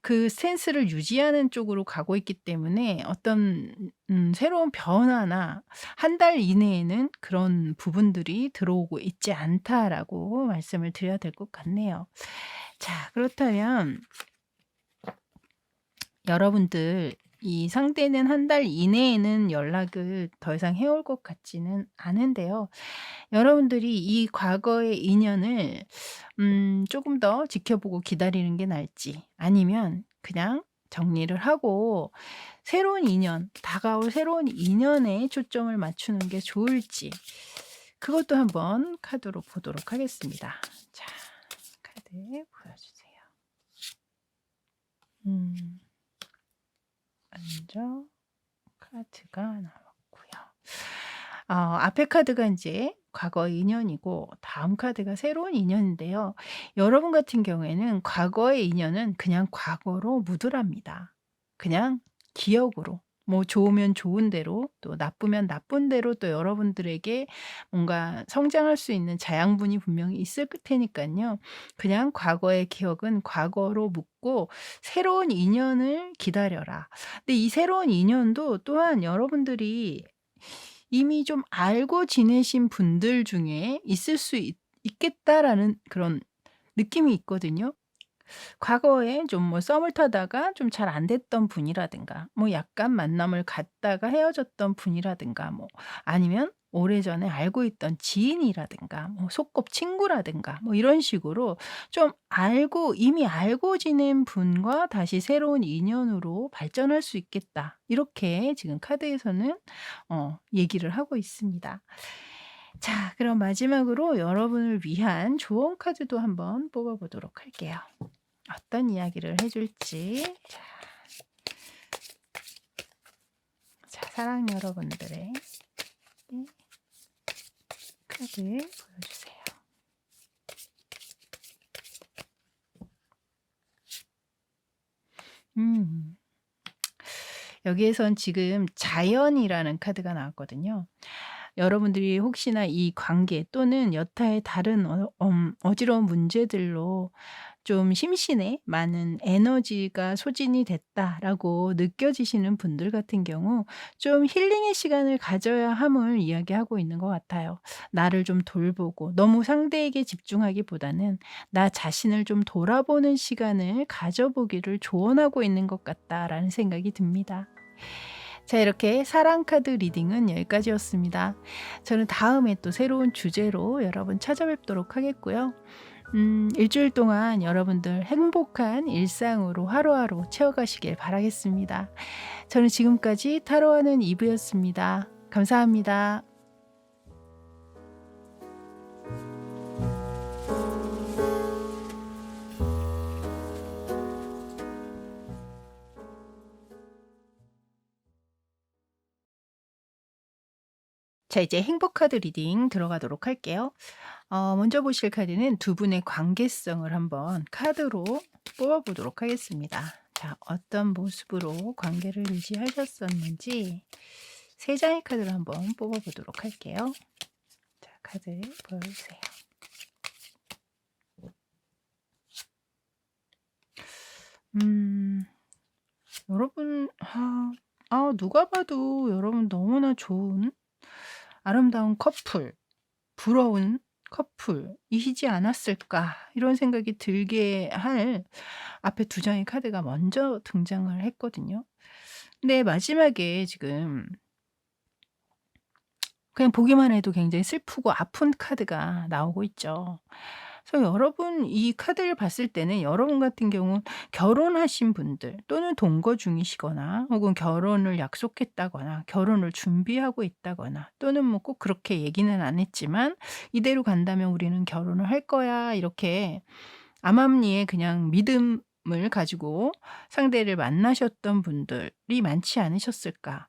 그 스탠스를 유지하는 쪽으로 가고 있기 때문에 어떤 새로운 변화나 한 달 이내에는 그런 부분들이 들어오고 있지 않다라고 말씀을 드려야 될 것 같네요. 자, 그렇다면 여러분들, 이 상대는 한 달 이내에는 연락을 더 이상 해올 것 같지는 않은데요. 여러분들이 이 과거의 인연을 조금 더 지켜보고 기다리는 게 나을지, 아니면 그냥 정리를 하고 새로운 인연, 다가올 새로운 인연에 초점을 맞추는 게 좋을지, 그것도 한번 카드로 보도록 하겠습니다. 자, 카드 보여주세요. 음. 먼저 카드가 나왔고요. 앞에 카드가 인제 과거의 인연이고 다음 카드가 새로운 인연인데요. 여러분 같은 경우에는 과거의 인연은 그냥 과거로 묻으랍니다. 그냥 기억으로. 뭐 좋으면 좋은 대로, 또 나쁘면 나쁜 대로 또 여러분들에게 뭔가 성장할 수 있는 자양분이 분명히 있을 테니깐요. 그냥 과거의 기억은 과거로 묻고 새로운 인연을 기다려라. 근데 이 새로운 인연도 또한 여러분들이 이미 좀 알고 지내신 분들 중에 있을 수 있겠다라는 그런 느낌이 있거든요. 과거에 좀 뭐 썸을 타다가 좀 잘 안 됐던 분이라든가, 뭐 약간 만남을 갖다가 헤어졌던 분이라든가, 뭐 아니면 오래전에 알고 있던 지인이라든가 뭐 소꿉 친구라든가 뭐 이런 식으로 좀 이미 알고 지낸 분과 다시 새로운 인연으로 발전할 수 있겠다. 이렇게 지금 카드에서는 얘기를 하고 있습니다. 자, 그럼 마지막으로 여러분을 위한 조언 카드도 한번 뽑아 보도록 할게요. 어떤 이야기를 해 줄지. 자, 사랑 여러분들의 카드 보여주세요. 음. 여기에선 지금 자연이라는 카드가 나왔거든요. 여러분들이 혹시나 이 관계 또는 여타의 다른 어지러운 문제들로 좀 심신에 많은 에너지가 소진이 됐다라고 느껴지시는 분들 같은 경우 좀 힐링의 시간을 가져야 함을 이야기하고 있는 것 같아요. 나를 좀 돌보고 너무 상대에게 집중하기보다는 나 자신을 좀 돌아보는 시간을 가져보기를 조언하고 있는 것 같다라는 생각이 듭니다. 자, 이렇게 사랑 카드 리딩은 여기까지였습니다. 저는 다음에 또 새로운 주제로 여러분 찾아뵙도록 하겠고요. 일주일 동안 여러분들 행복한 일상으로 하루하루 채워가시길 바라겠습니다. 저는 지금까지 타로하는 이브였습니다. 감사합니다. 자, 이제 행복카드 리딩 들어가도록 할게요. 먼저 보실 카드는 두 분의 관계성을 한번 카드로 뽑아보도록 하겠습니다. 자, 어떤 모습으로 관계를 유지하셨었는지 세 장의 카드를 한번 뽑아보도록 할게요. 자, 카드 보여주세요. 여러분, 누가 봐도 여러분 너무나 좋은 아름다운 커플, 부러운 커플이시지 않았을까 이런 생각이 들게 할 앞에 두 장의 카드가 먼저 등장을 했거든요. 근데 마지막에 지금 그냥 보기만 해도 굉장히 슬프고 아픈 카드가 나오고 있죠. 그래서 여러분 이 카드를 봤을 때는 여러분 같은 경우 결혼하신 분들 또는 동거 중이시거나 혹은 결혼을 약속했다거나 결혼을 준비하고 있다거나 또는 뭐 꼭 그렇게 얘기는 안 했지만 이대로 간다면 우리는 결혼을 할 거야 이렇게 암암리에 그냥 믿음을 가지고 상대를 만나셨던 분들이 많지 않으셨을까.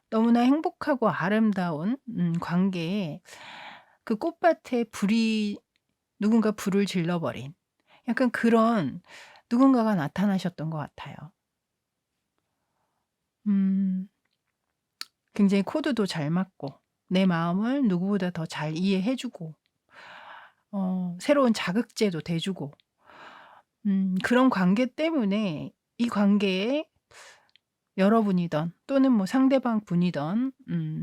너무나 행복하고 아름다운 관계에 그 꽃밭에 누군가 불을 질러버린 약간 그런 누군가가 나타나셨던 것 같아요. 음 굉장히 코드도 잘 맞고 내 마음을 누구보다 더 잘 이해해 주고 새로운 자극제도 돼 주고 그런 관계 때문에 이 관계에 여러분이든 또는 뭐 상대방 분이든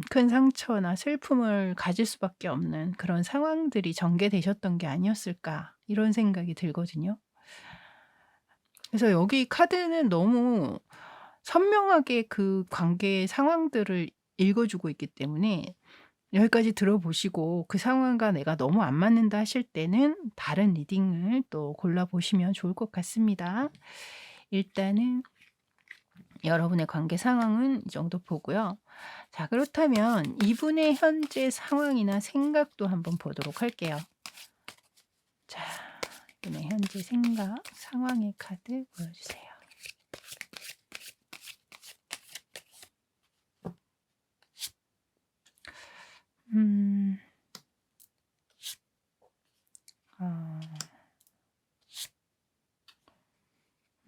큰 상처나 슬픔을 가질 수밖에 없는 그런 상황들이 전개되셨던 게 아니었을까 이런 생각이 들거든요. 그래서 여기 카드는 너무 선명하게 그 관계의 상황들을 읽어 주고 있기 때문에 여기까지 들어보시고 그 상황과 내가 너무 안 맞는다 하실 때는 다른 리딩을 또 골라 보시면 좋을 것 같습니다. 일단은 여러분의 관계 상황은 이 정도 보고요. 자, 그렇다면 이분의 현재 상황이나 생각도 한번 보도록 할게요. 자, 이분의 현재 생각, 상황의 카드 보여주세요. 음, 어,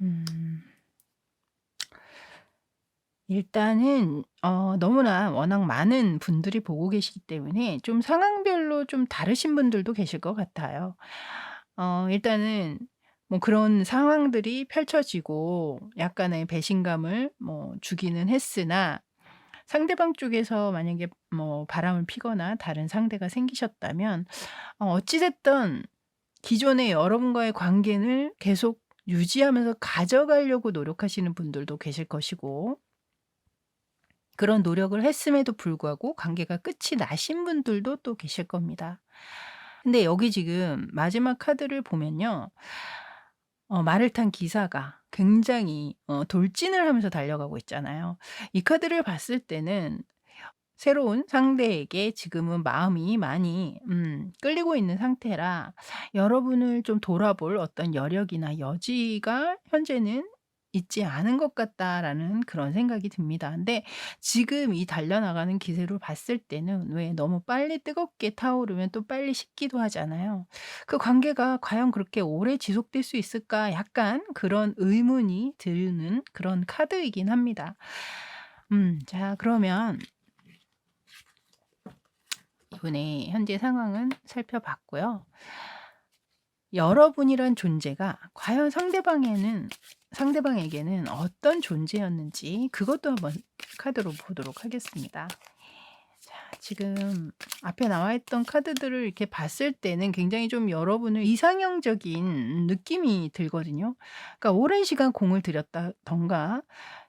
음. 일단은 너무나 워낙 많은 분들이 보고 계시기 때문에 좀 상황별로 좀 다르신 분들도 계실 것 같아요. 일단은 뭐 그런 상황들이 펼쳐지고 약간의 배신감을 뭐 주기는 했으나 상대방 쪽에서 만약에 뭐 바람을 피거나 다른 상대가 생기셨다면 어찌 됐든 기존의 여러분과의 관계를 계속 유지하면서 가져가려고 노력하시는 분들도 계실 것이고 그런 노력을 했음에도 불구하고 관계가 끝이 나신 분들도 또 계실 겁니다. 근데 여기 지금 마지막 카드를 보면요. 말을 탄 기사가 굉장히 돌진을 하면서 달려가고 있잖아요. 이 카드를 봤을 때는 새로운 상대에게 지금은 마음이 많이 끌리고 있는 상태라 여러분을 좀 돌아볼 어떤 여력이나 여지가 현재는 있지 않은 것 같다라는 그런 생각이 듭니다. 근데 지금 이 달려나가는 기세로 봤을 때는 왜 너무 빨리 뜨겁게 타오르면 또 빨리 식기도 하잖아요. 그 관계가 과연 그렇게 오래 지속될 수 있을까? 약간 그런 의문이 드는 그런 카드이긴 합니다. 자, 그러면 이분의 현재 상황은 살펴봤고요. 여러분이란 존재가 과연 상대방에게는 어떤 존재였는지 그것도 한번 카드로 보도록 하겠습니다. 자, 지금 앞에 나와 있던 카드들을 이렇게 봤을 때는 굉장히 좀 여러분을 이상형적인 느낌이 들거든요. 그러니까 오랜 시간 공을 들였다든가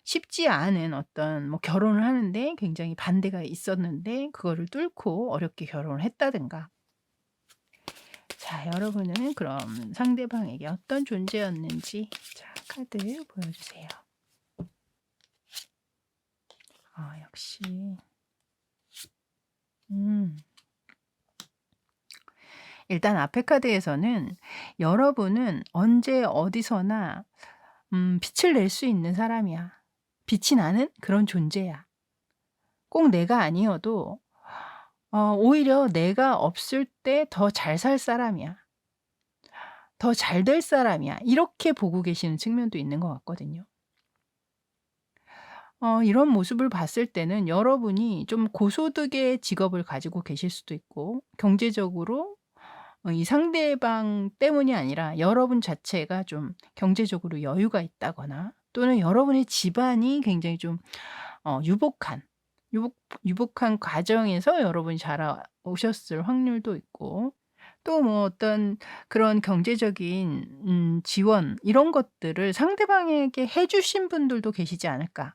쉽지 않은 어떤 뭐 결혼을 하는데 굉장히 반대가 있었는데 그거를 뚫고 어렵게 결혼을 했다든가 자, 여러분은 그럼 상대방에게 어떤 존재였는지 자, 카드 보여주세요. 역시 음. 일단 앞에 카드에서는 여러분은 언제 어디서나 빛을 낼 수 있는 사람이야. 빛이 나는 그런 존재야. 꼭 내가 아니어도 오히려 내가 없을 때 더 잘 살 사람이야. 더 잘 될 사람이야. 이렇게 보고 계시는 측면도 있는 것 같거든요. 이런 모습을 봤을 때는 여러분이 좀 고소득의 직업을 가지고 계실 수도 있고 경제적으로 이 상대방 때문이 아니라 여러분 자체가 좀 경제적으로 여유가 있다거나 또는 여러분의 집안이 굉장히 좀 유복한 유복한 과정에서 여러분이 자라오셨을 확률도 있고 또 뭐 어떤 그런 경제적인 지원 이런 것들을 상대방에게 해 주신 분들도 계시지 않을까.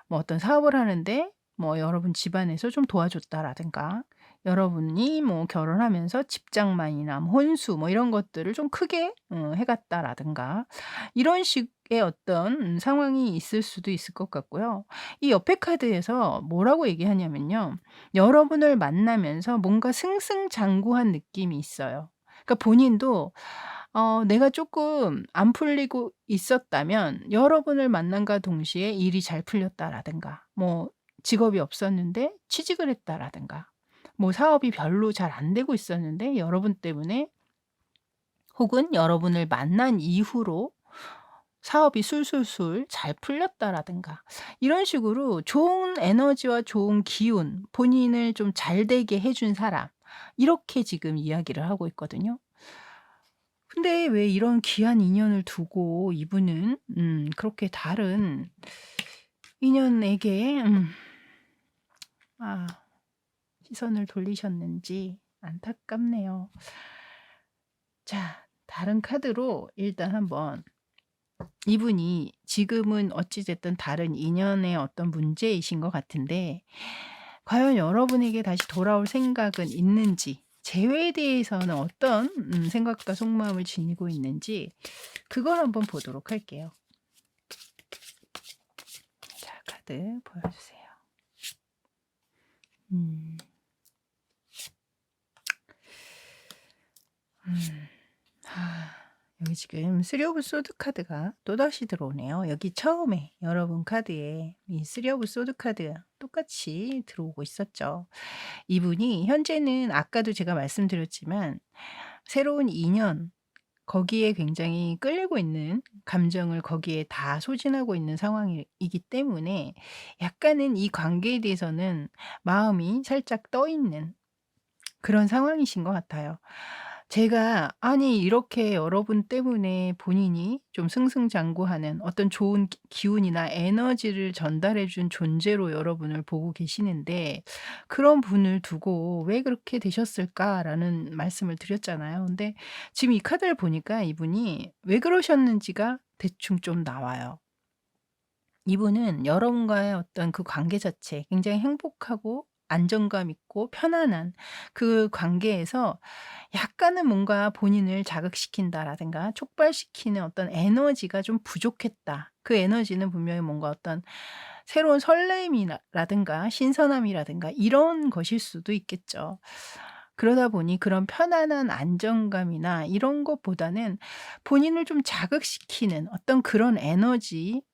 뭐 어떤 사업을 하는데 뭐 여러분 집안에서 좀 도와줬다라든가 여러분이 뭐 결혼하면서 집장만이나 뭐 혼수 뭐 이런 것들을 좀 크게 해 갔다라든가 이런 식의 어떤 상황이 있을 수도 있을 것 같고요. 이 옆에 카드에서 뭐라고 얘기하냐면요. 여러분을 만나면서 뭔가 승승장구한 느낌이 있어요. 그러니까 본인도 내가 조금 안 풀리고 있었다면 여러분을 만남과 동시에 일이 잘 풀렸다라든가 뭐 직업이 없었는데 취직을 했다라든가 뭐 사업이 별로 잘 안 되고 있었는데 여러분 때문에 혹은 여러분을 만난 이후로 사업이 술술술 잘 풀렸다라든가 이런 식으로 좋은 에너지와 좋은 기운, 본인을 좀 잘 되게 해준 사람 이렇게 지금 이야기를 하고 있거든요. 근데 왜 이런 귀한 인연을 두고 이분은 그렇게 다른 인연에게 아 시선을 돌리셨는지 안타깝네요. 자, 다른 카드로 일단 한번 이분이 지금은 어찌 됐든 다른 인연의 어떤 문제이신 것 같은데 과연 여러분에게 다시 돌아올 생각은 있는지 재회에 대해서는 어떤 생각과 속마음을 지니고 있는지 그걸 한번 보도록 할게요. 자, 카드 보여주세요. 음. 여기 지금 쓰리 오브 소드 카드가 또다시 들어오네요. 여기 처음에 여러분 카드에 이 쓰리 오브 소드 카드 똑같이 들어오고 있었죠. 이분이 현재는 아까도 제가 말씀드렸지만 새로운 인연 거기에 굉장히 끌리고 있는 감정을 거기에 다 소진하고 있는 상황이기 때문에 약간은 이 관계에 대해서는 마음이 살짝 떠 있는 그런 상황이신 것 같아요. 제가 아니 이렇게 여러분 때문에 본인이 좀 승승장구하는 어떤 좋은 기운이나 에너지를 전달해 준 존재로 여러분을 보고 계시는데 그런 분을 두고 '왜 그렇게 되셨을까?'라는 말씀을 드렸잖아요. 근데 지금 이 카드를 보니까 이분이 왜 그러셨는지가 대충 좀 나와요. 이분은 여러분과의 어떤 그 관계 자체 굉장히 행복하고 안정감 있고 편안한 그 관계에서 약간은 뭔가 본인을 자극시킨다라든가 촉발시키는 어떤 에너지가 좀 부족했다. 그 에너지는 분명히 뭔가 어떤 새로운 설렘이라든가 신선함이라든가 이런 것일 수도 있겠죠. 그러다 보니 그런 편안한 안정감이나 이런 것보다는 본인을 좀 자극시키는 어떤 그런 에너지를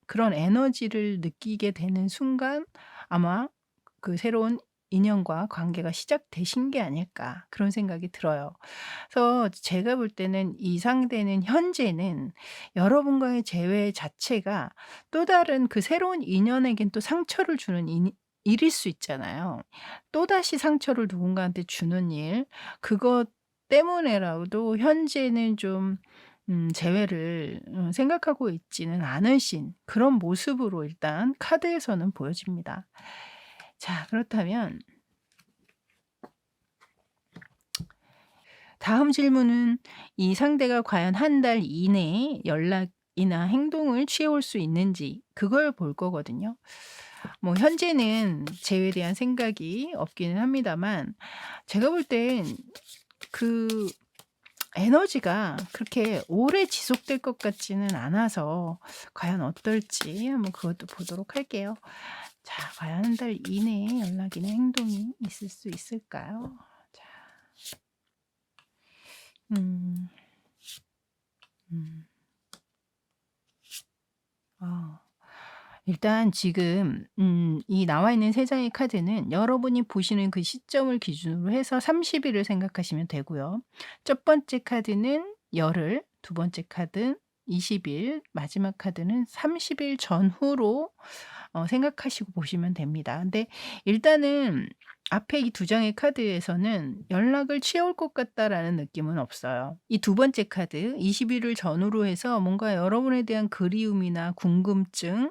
느끼게 되는 순간 아마 그 새로운 인연과 관계가 시작되신 게 아닐까 그런 생각이 들어요. 그래서 제가 볼 때는 이 상대는 현재는 여러분과의 재회 자체가 또 다른 그 새로운 인연에겐 또 상처를 주는 일일 수 있잖아요. 또다시 상처를 누군가한테 주는 일 그것 때문에라도 현재는 좀 재회를 생각하고 있지는 않으신 그런 모습으로 일단 카드에서는 보여집니다. 자, 그렇다면 다음 질문은 이 상대가 과연 한 달 이내에 연락이나 행동을 취해 올 수 있는지 그걸 볼 거거든요. 뭐 현재는 재회에 대한 생각이 없기는 합니다만 제가 볼 땐 그 에너지가 그렇게 오래 지속될 것 같지는 않아서 과연 어떨지 한번 그것도 보도록 할게요. 자, 과연 한 달 이내에 연락이나 행동이 있을 수 있을까요? 자, 음, 음, 어. 일단 지금 이 나와 있는 세 장의 카드는 여러분이 보시는 그 시점을 기준으로 해서 30 일을 생각하시면 되고요. 첫 번째 카드는 열흘, 두 번째 카드는 20 일, 마지막 카드는 30일 전후로 생각하시고 보시면 됩니다. 근데 일단은 앞에 이 두 장의 카드에서는 '연락을 취해올 것 같다.'라는 느낌은 없어요. 이 두 번째 카드 20 일을 전후로 해서 뭔가 여러분에 대한 그리움이나 궁금증,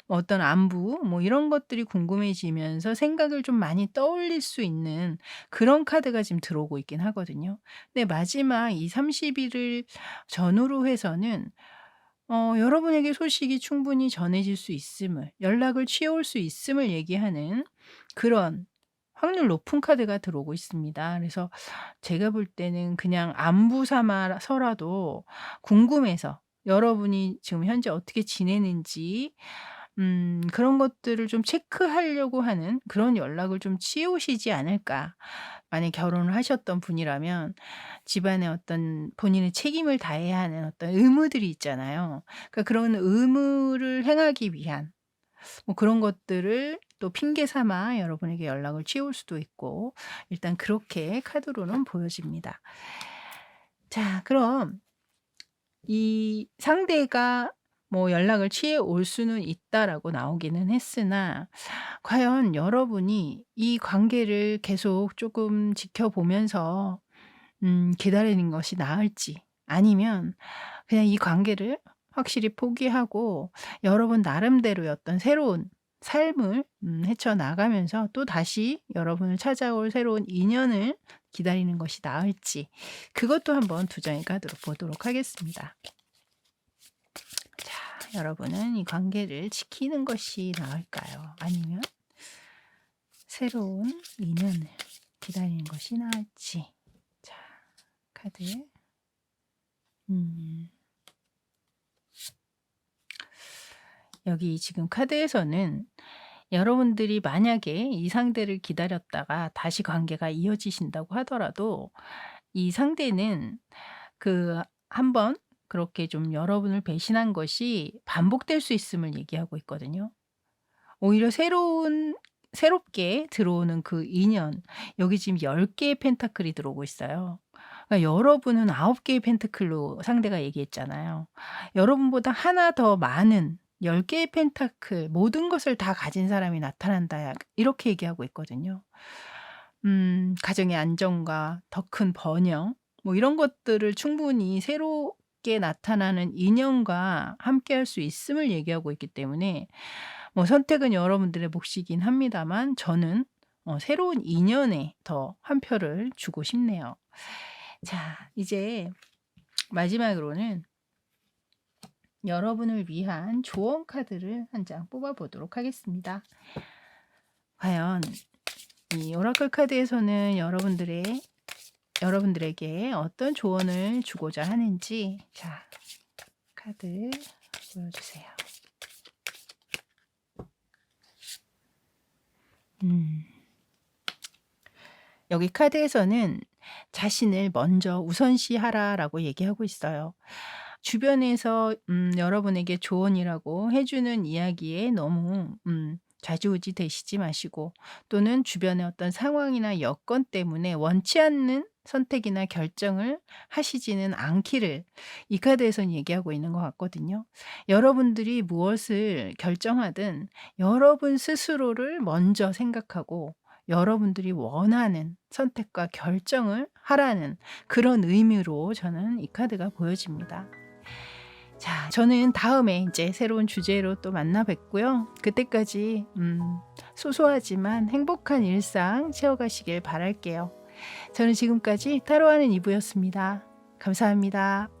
어떤 안부 뭐 이런 것들이 궁금해지면서 생각을 좀 많이 떠올릴 수 있는 그런 카드가 지금 들어오고 있긴 하거든요. 근데 마지막 이 30 일을 전후로 해서는 여러분에게 소식이 충분히 전해질 수 있음을, 연락을 취해올 수 있음을 얘기하는 그런 확률 높은 카드가 들어오고 있습니다. 그래서 제가 볼 때는 그냥 안부 삼아서라도 궁금해서 여러분이 지금 현재 어떻게 지내는지 그런 것들을 좀 체크하려고 하는 그런 연락을 좀 취해오시지 않을까. 만약 결혼을 하셨던 분이라면 집안에 어떤 본인의 책임을 다해야 하는 어떤 의무들이 있잖아요. 그러니까 그런 의무를 행하기 위한 뭐 그런 것들을 또 핑계 삼아 여러분에게 연락을 취해올 수도 있고 일단 그렇게 카드로는 보여집니다. 자, 그럼 이 상대가 뭐 "연락을 취해 올 수는 있다."라고 나오기는 했으나 과연 여러분이 이 관계를 계속 쪼끔 지켜보면서 기다리는 것이 나을지, 아니면 그냥 이 관계를 확실히 포기하고 여러분 나름대로의 어떤 새로운 삶을 헤쳐나가면서 또다시 여러분을 찾아올 새로운 인연을 기다리는 것이 나을지, 그것도 한번 두 장의 카드로 보도록 하겠습니다. 자, 여러분은 이 관계를 지키는 것이 나을까요? 아니면 새로운 인연을 기다리는 것이 나을지. 자, 카드. 음. 여기 지금 카드에서는 여러분들이 만약에 이 상대를 기다렸다가 다시 관계가 이어지신다고 하더라도 이 상대는 그 한 번 그렇게 좀 여러분을 배신한 것이 반복될 수 있음을 얘기하고 있거든요. 오히려 새롭게 들어오는 그 인연, 여기 지금 10 개의 펜타클이 들어오고 있어요. 그러니까 여러분은 9 개의 펜타클로 상대가 얘기했잖아요. 여러분보다 하나 더 많은 10 개의 펜타클, 모든 것을 다 가진 사람이 나타난다. 이렇게 얘기하고 있거든요. 가정의 안정과 더 큰 번영 뭐 이런 것들을 충분히 새롭게 나타나는 인연과 함께할 수 있음을 얘기하고 있기 때문에 뭐 선택은 여러분들의 몫이긴 합니다만 저는 새로운 인연에 더 한 표를 주고 싶네요. 자, 이제 마지막으로는 여러분을 위한 조언 카드를 한 장 뽑아 보도록 하겠습니다. 과연 이 오라클 카드에서는 여러분들에게 어떤 조언을 주고자 하는지, 자, 카드 보여주세요. 여기 카드에서는 자신을 먼저 우선시하라라고 얘기하고 있어요. 주변에서 여러분에게 조언이라고 해 주는 이야기에 너무 좌지우지 되시지 마시고, 또는 주변의 어떤 상황이나 여건 때문에 원치 않는 선택이나 결정을 하시지는 않기를 이 카드에선 얘기하고 있는 것 같거든요. 여러분들이 무엇을 결정하든 여러분 스스로를 먼저 생각하고 여러분들이 원하는 선택과 결정을 하라는 그런 의미로 저는 이 카드가 보여집니다. 자, 저는 다음에 이제 새로운 주제로 또 만나 뵙고요. 그때까지 소소하지만 행복한 일상 채워가시길 바랄게요. 저는 지금까지 타로하는 이브였습니다. 감사합니다.